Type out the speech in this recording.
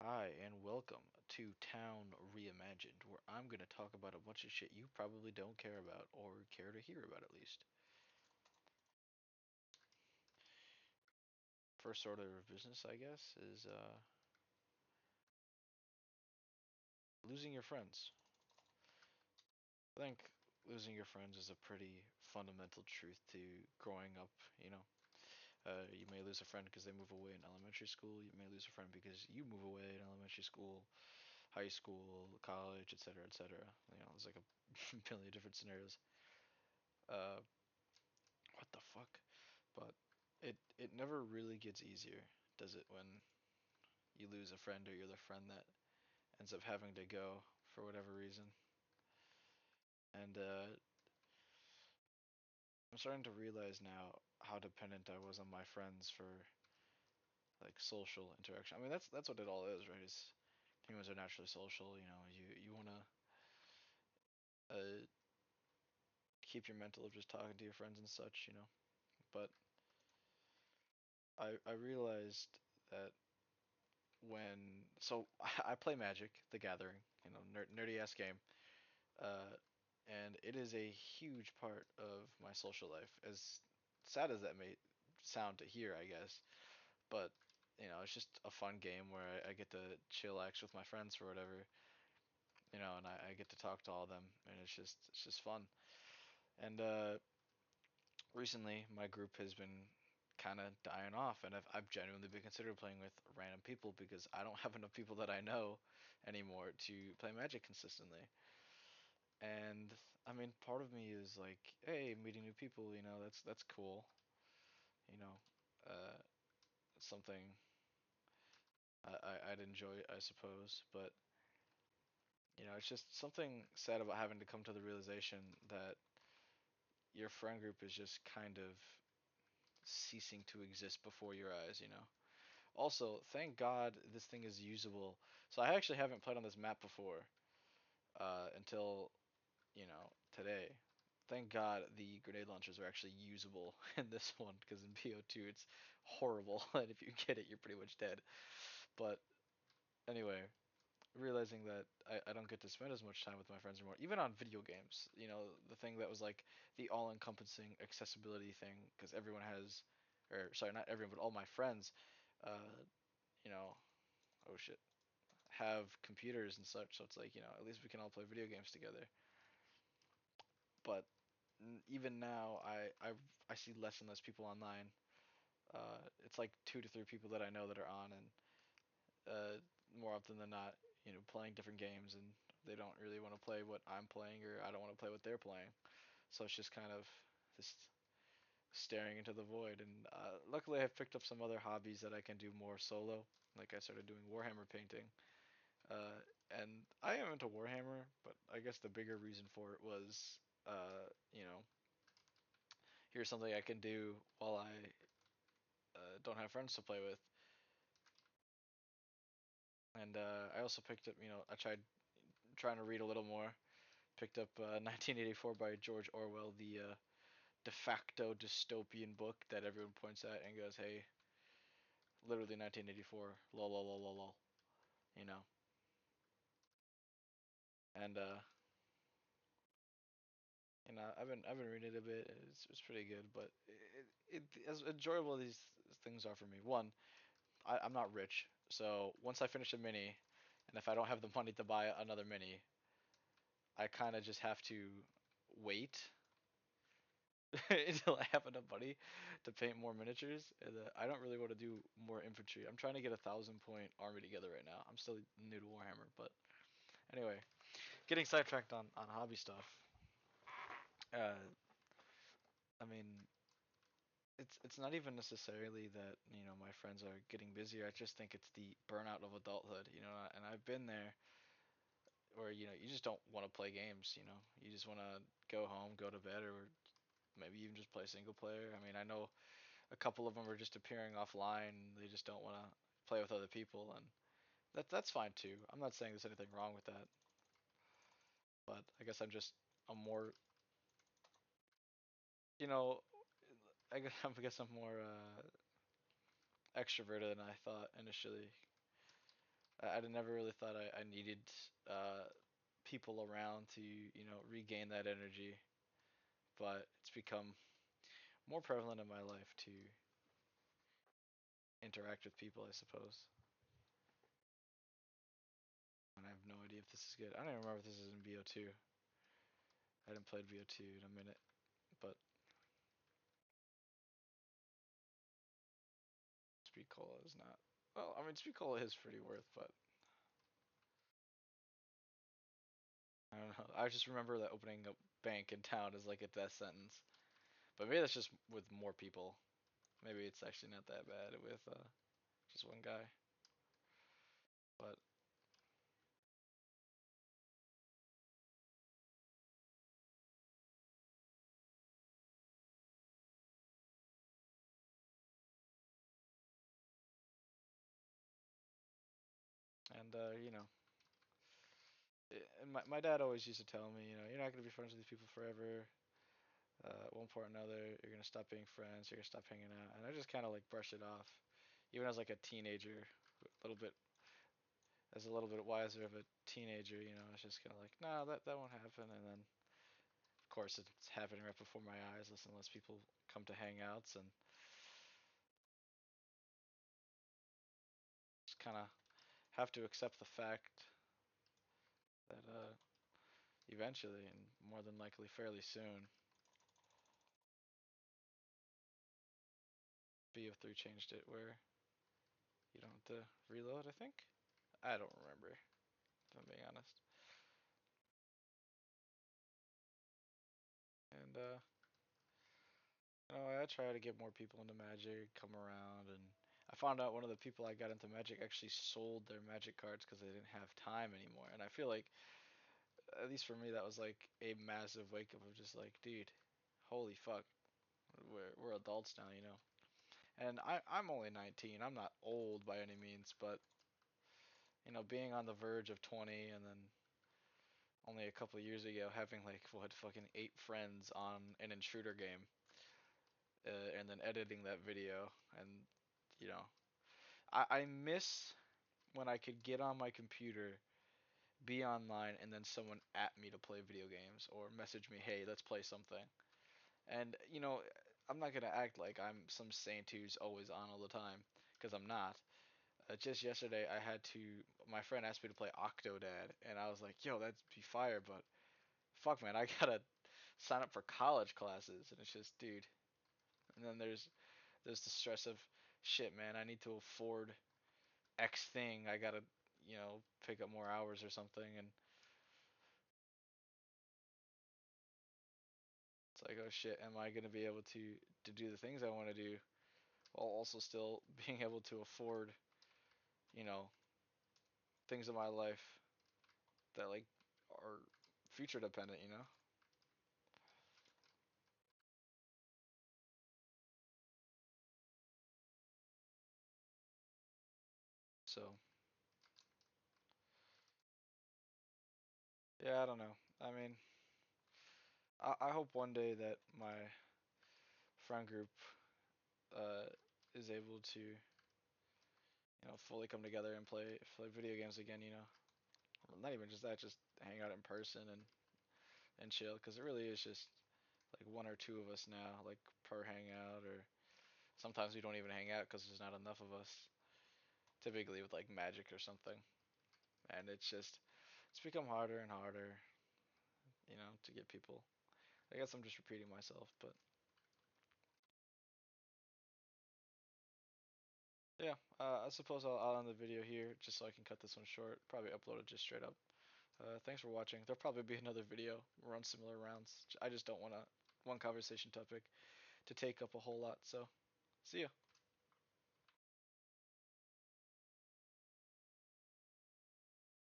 Hi, and welcome to Town Reimagined, where I'm going to talk about a bunch of shit you probably don't care about, or care to hear about at least. First order of business, I guess, is losing your friends. I think losing your friends is a pretty fundamental truth to growing up, you may lose a friend because they move away in elementary school, you may lose a friend because you move away in elementary school, high school, college, etc., etc. There's like a million different scenarios. Uh, what the fuck? But it never really gets easier, does it, when you lose a friend or you're the friend that ends up having to go for whatever reason. And I'm starting to realize now how dependent I was on my friends for like social interaction. I mean, that's what it all is, right? Is humans are naturally social. You want to uh, keep your mental of just talking to your friends and such. But I realized that I play Magic: The Gathering, nerdy ass game. Uh, and it is a huge part of my social life. As sad as that may sound to hear, I guess, but it's just a fun game where I get to chillax with my friends for whatever, and I get to talk to all of them, and it's just fun. And recently, my group has been kind of dying off, and I've genuinely been considering playing with random people because I don't have enough people that I know anymore to play Magic consistently. And I mean, part of me is like, hey, meeting new people, that's cool, you know, uh, something I'd enjoy, I suppose. But it's just something sad about having to come to the realization that your friend group is just kind of ceasing to exist before your eyes. Also, thank God this thing is usable. So I actually haven't played on this map before until today. Thank God the grenade launchers are actually usable in this one, because in BO2 it's horrible, and if you get it, you're pretty much dead. But anyway, realizing that I don't get to spend as much time with my friends anymore, even on video games, the thing that was like the all-encompassing accessibility thing, because everyone has, or sorry, not everyone, but all my friends, uh, you know, oh shit, have computers and such, so it's like, at least we can all play video games together. But even now, I see less and less people online. It's like 2 to 3 people that I know that are on, and uh, more often than not, playing different games, and they don't really want to play what I'm playing, or I don't want to play what they're playing. So it's just kind of just staring into the void. And luckily, I've picked up some other hobbies that I can do more solo. Like I started doing Warhammer painting, uh, and I am into Warhammer, but I guess the bigger reason for it was, here's something I can do while I don't have friends to play with. And I also picked up, I tried trying to read a little more. Picked up 1984 by George Orwell, the de facto dystopian book that everyone points at and goes, "Hey, literally 1984, lol, lol, lol, lol, lol," you know. And I've been reading it a bit. It's pretty good, but as enjoyable as these things are for me. One, I'm not rich, so once I finish a mini, and if I don't have the money to buy another mini, I kind of just have to wait until I have enough money to paint more miniatures. And I don't really want to do more infantry. I'm trying to get 1,000 point army together right now. I'm still new to Warhammer, but anyway, getting sidetracked on hobby stuff. Uh, I mean, it's not even necessarily that my friends are getting busier. I just think it's the burnout of adulthood. And I've been there where you just don't want to play games. You just want to go home, go to bed, or maybe even just play single player. I mean, I know a couple of them are just appearing offline. They just don't want to play with other people, and that's fine too. I'm not saying there's anything wrong with that, but I guess I'm more, you know, I guess I'm more extroverted than I thought initially. I never really thought I needed uh, people around to, regain that energy, but it's become more prevalent in my life to interact with people, I suppose. And I have no idea if this is good. I don't even remember if this is in VO2. I haven't played VO2 in a minute, but Speed Cola is not. Well, I mean, Speed Cola is pretty worth, but I don't know. I just remember that opening a bank in town is like a death sentence. But maybe that's just with more people. Maybe it's actually not that bad with just one guy. But and and my dad always used to tell me, you're not gonna be friends with these people forever. At one point or another, you're gonna stop being friends. You're gonna stop hanging out. And I just kind of like brushed it off, even as like a teenager, a little bit as a little bit wiser of a teenager. It's just kind of like, no, that won't happen. And then of course it's happening right before my eyes. Less and less people come to hangouts, and just kind of have to accept the fact that eventually, and more than likely fairly soon, BO3 changed it where you don't have to reload, I think. I don't remember, if I'm being honest. And I try to get more people into Magic, come around, and I found out one of the people I got into Magic actually sold their Magic cards because they didn't have time anymore. And I feel like, at least for me, that was like a massive wake up of just like, dude, holy fuck, we're adults now. And I'm only 19. I'm not old by any means, but being on the verge of 20 and then only a couple of years ago having like what fucking 8 friends on an intruder game, and then editing that video, and you know I miss when I could get on my computer, be online, and then someone at me to play video games or message me, hey, let's play something. And I'm not gonna act like I'm some saint who's always on all the time, because I'm not. Just yesterday, my friend asked me to play Octodad, and I was like, yo, that'd be fire, but fuck, man, I gotta sign up for college classes, and it's just, dude. And then there's the stress of, shit, man, I need to afford X thing. I gotta, pick up more hours or something, and it's like, oh shit, am I gonna be able to do the things I want to do while also still being able to afford, you know, things in my life that like are future dependent. So yeah, I don't know. I mean, I hope one day that my friend group uh, is able to, fully come together and play video games again. Not even just that, just hang out in person and chill. Because it really is just like one or two of us now, like per hangout, or sometimes we don't even hang out because there's not enough of us. Typically with like Magic or something, and it's become harder and harder, to get people. I guess I'm just repeating myself, but yeah, I suppose I'll end the video here just so I can cut this one short. Probably upload it just straight up. Thanks for watching. There'll probably be another video around similar rounds. I just don't want one conversation topic to take up a whole lot. So, see ya.